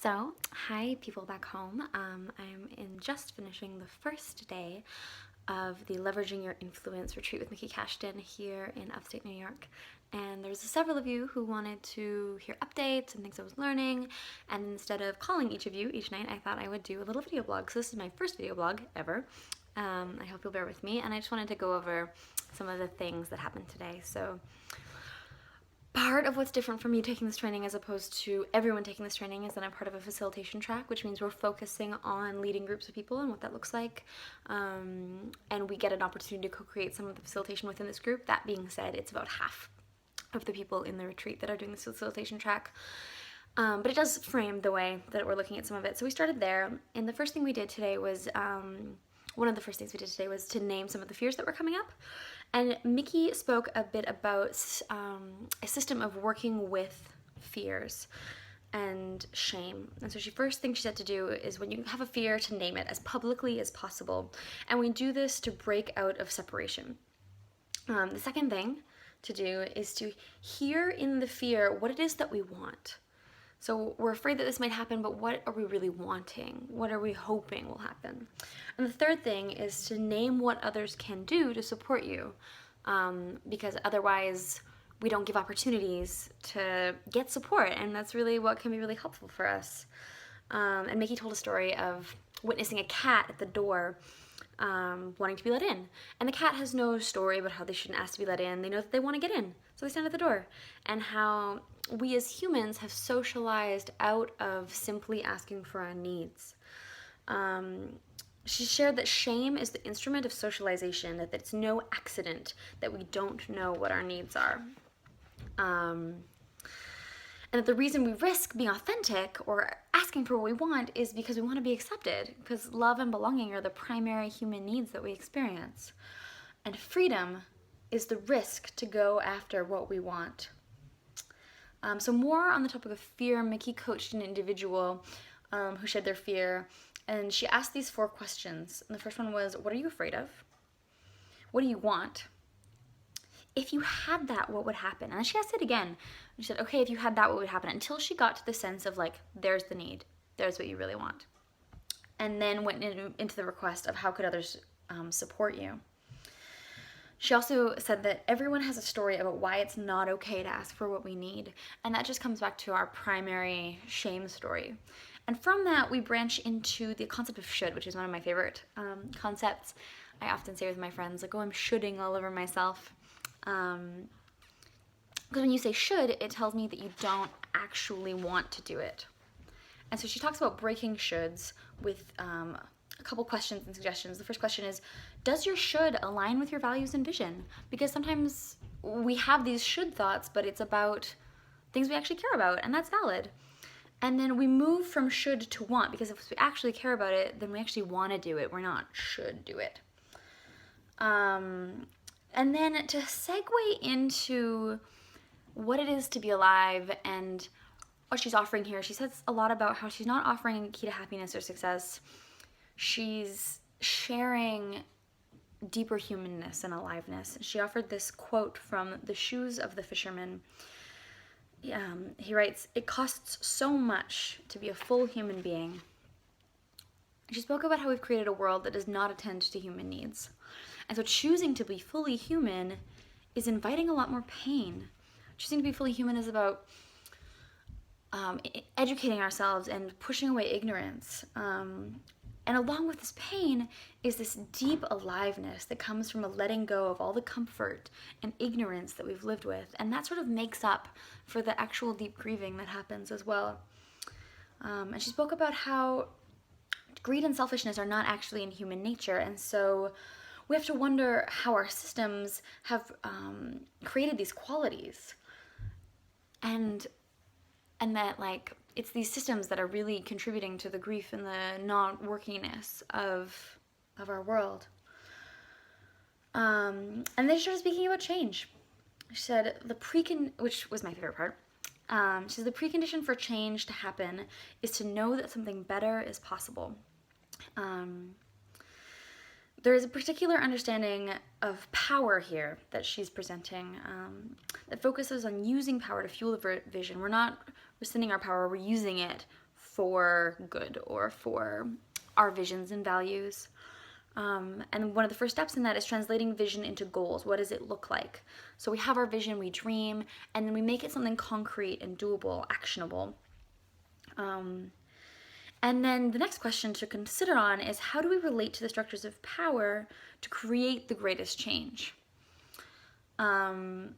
So, hi people back home. I'm just finishing the first day of the Leveraging Your Influence retreat with Mickey Cashton here in upstate New York. And there's several of you who wanted to hear updates and things I was learning. And instead of calling each of you each night, I thought I would do a little video blog. So this is my first video blog ever. I hope you'll bear with me. And I just wanted to go over some of the things that happened today. So part of what's different for me taking this training as opposed to everyone taking this training is that I'm part of a facilitation track, which means we're focusing on leading groups of people and what that looks like. And we get an opportunity to co-create some of the facilitation within this group. That being said, it's about half of the people in the retreat that are doing this facilitation track. But it does frame the way that we're looking at some of it. So we started there, and the first thing we did today was one of the first things we did today was to name some of the fears that were coming up. And Mickey spoke a bit about a system of working with fears and shame. And so first thing she said to do is when you have a fear, to name it as publicly as possible. And we do this to break out of separation. The second thing to do is to hear in the fear what it is that we want. So we're afraid that this might happen, but what are we really wanting? What are we hoping will happen? And the third thing is to name what others can do to support you, because otherwise we don't give opportunities to get support, and that's really what can be really helpful for us. And Mickey told a story of witnessing a cat at the door wanting to be let in. And the cat has no story about how they shouldn't ask to be let in. They know that they want to get in, so they stand at the door. And how we as humans have socialized out of simply asking for our needs. She shared that shame is the instrument of socialization, that it's no accident that we don't know what our needs are. And that the reason we risk being authentic or asking for what we want is because we want to be accepted, because love and belonging are the primary human needs that we experience. And freedom is the risk to go after what we want. So more on the topic of fear, Mickey coached an individual who shared their fear, and she asked these 4 questions. And the first one was, what are you afraid of? What do you want? If you had that, what would happen? And then she asked it again. She said, okay, if you had that, what would happen? Until she got to the sense of like, there's the need. There's what you really want. And then went into the request of how could others support you. She also said that everyone has a story about why it's not okay to ask for what we need. And that just comes back to our primary shame story. And from that, we branch into the concept of should, which is one of my favorite concepts. I often say with my friends, like, oh, I'm shoulding all over myself. Because when you say should, it tells me that you don't actually want to do it. And so she talks about breaking shoulds with a couple questions and suggestions. The first question is, does your should align with your values and vision? Because sometimes we have these should thoughts, but it's about things we actually care about, and that's valid. And then we move from should to want, because if we actually care about it, then we actually want to do it. We're not should do it. And then to segue into what it is to be alive and what she's offering here, she says a lot about how she's not offering a key to happiness or success. She's sharing deeper humanness and aliveness. She offered this quote from The Shoes of the Fisherman. He writes, "It costs so much to be a full human being." She spoke about how we've created a world that does not attend to human needs. And so choosing to be fully human is inviting a lot more pain. Choosing to be fully human is about educating ourselves and pushing away ignorance. And along with this pain is this deep aliveness that comes from a letting go of all the comfort and ignorance that we've lived with. And that sort of makes up for the actual deep grieving that happens as well. And she spoke about how greed and selfishness are not actually in human nature. And so we have to wonder how our systems have created these qualities. And that, like, it's these systems that are really contributing to the grief and the not-workiness of our world. And then she started speaking about change. She said, which was my favorite part. She said, the precondition for change to happen is to know that something better is possible. There is a particular understanding of power here that she's presenting that focuses on using power to fuel the vision. We're not rescinding our power, we're using it for good or for our visions and values. And one of the first steps in that is translating vision into goals. What does it look like? So we have our vision, we dream, and then we make it something concrete and doable, actionable. And then the next question to consider on is, how do we relate to the structures of power to create the greatest change? And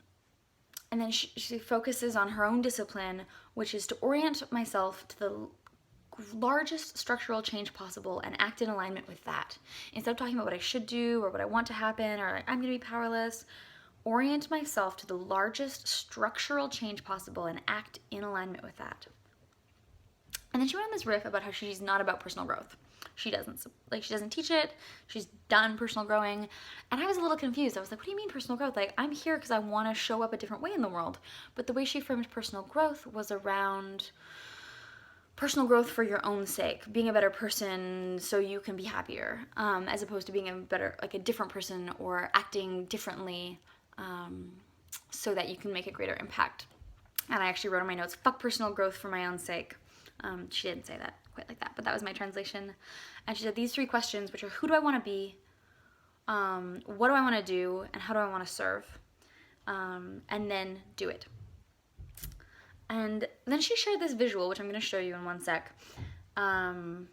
then she focuses on her own discipline, which is to orient myself to the largest structural change possible and act in alignment with that. Instead of talking about what I should do or what I want to happen or I'm going to be powerless, orient myself to the largest structural change possible and act in alignment with that. And then she went on this riff about how she's not about personal growth. She doesn't teach it. She's done personal growing. And I was a little confused. I was like, what do you mean personal growth? Like, I'm here because I want to show up a different way in the world. But the way she framed personal growth was around personal growth for your own sake, being a better person so you can be happier, as opposed to being a different person or acting differently so that you can make a greater impact. And I actually wrote in my notes, fuck personal growth for my own sake. She didn't say that quite like that, but that was my translation. And she said these 3 questions, which are, who do I want to be? What do I want to do? And how do I want to serve? And then do it. And then she shared this visual, which I'm going to show you in one sec. And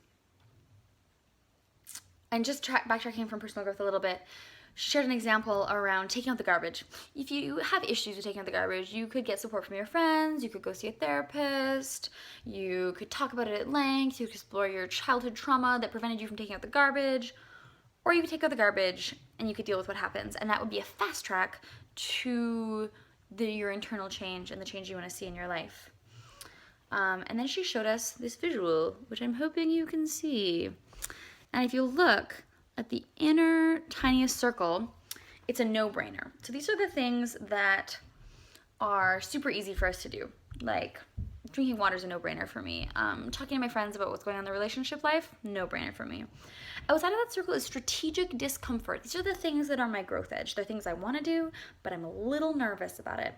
just backtracking from personal growth a little bit, she shared an example around taking out the garbage. If you have issues with taking out the garbage, you could get support from your friends, you could go see a therapist, you could talk about it at length, you could explore your childhood trauma that prevented you from taking out the garbage, or you could take out the garbage and you could deal with what happens. And that would be a fast track to your internal change and the change you want to see in your life. And then she showed us this visual, which I'm hoping you can see. And if you look at the inner tiniest circle, it's a no-brainer. So these are the things that are super easy for us to do. Like drinking water is a no-brainer for me. Talking to my friends about what's going on in their relationship life, no-brainer for me. Outside of that circle is strategic discomfort. These are the things that are my growth edge. They're things I want to do, but I'm a little nervous about it.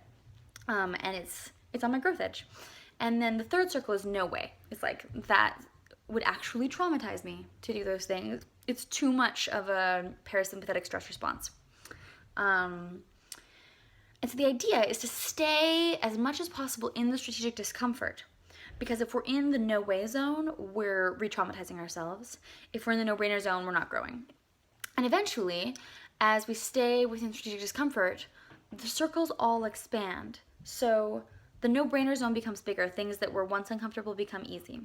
And it's on my growth edge. And then the third circle is no way. It's like, that would actually traumatize me to do those things. It's too much of a parasympathetic stress response. And so the idea is to stay as much as possible in the strategic discomfort. Because if we're in the no way zone, we're re-traumatizing ourselves. If we're in the no-brainer zone, we're not growing. And eventually, as we stay within strategic discomfort, the circles all expand. So the no-brainer zone becomes bigger. Things that were once uncomfortable become easy.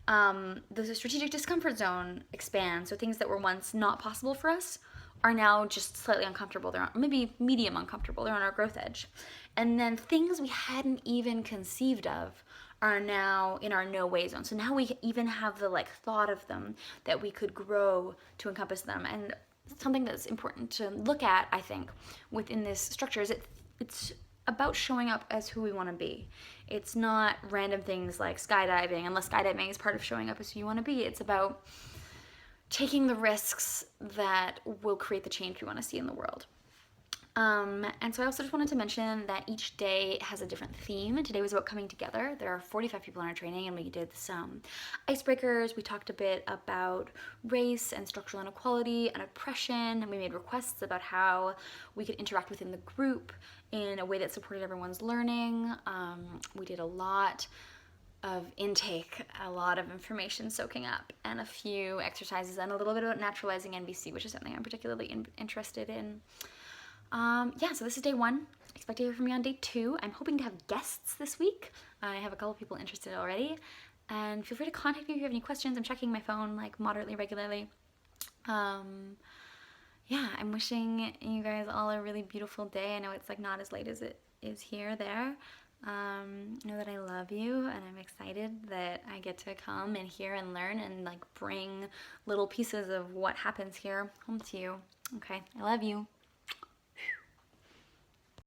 The strategic discomfort zone expands. So things that were once not possible for us are now just slightly uncomfortable. They're maybe medium uncomfortable. They're on our growth edge. And then things we hadn't even conceived of are now in our no way zone. So now we even have the thought of them, that we could grow to encompass them. And something that's important to look at, I think, within this structure is it's about showing up as who we want to be. It's not random things like skydiving, unless skydiving is part of showing up as who you want to be. It's about taking the risks that will create the change we want to see in the world. And so I also just wanted to mention that each day has a different theme. Today was about coming together. There are 45 people in our training, and we did some icebreakers. We talked a bit about race and structural inequality and oppression, and we made requests about how we could interact within the group in a way that supported everyone's learning. We did a lot of intake, a lot of information soaking up, and a few exercises, and a little bit about naturalizing NVC, which is something I'm particularly interested in. So this is day 1. Expect to hear from me on day 2. I'm hoping to have guests this week. I have a couple people interested already. And feel free to contact me if you have any questions. I'm checking my phone moderately regularly. I'm wishing you guys all a really beautiful day. I know it's not as late as it is here, there. Know that I love you, and I'm excited that I get to come and hear and learn and bring little pieces of what happens here home to you. Okay, I love you.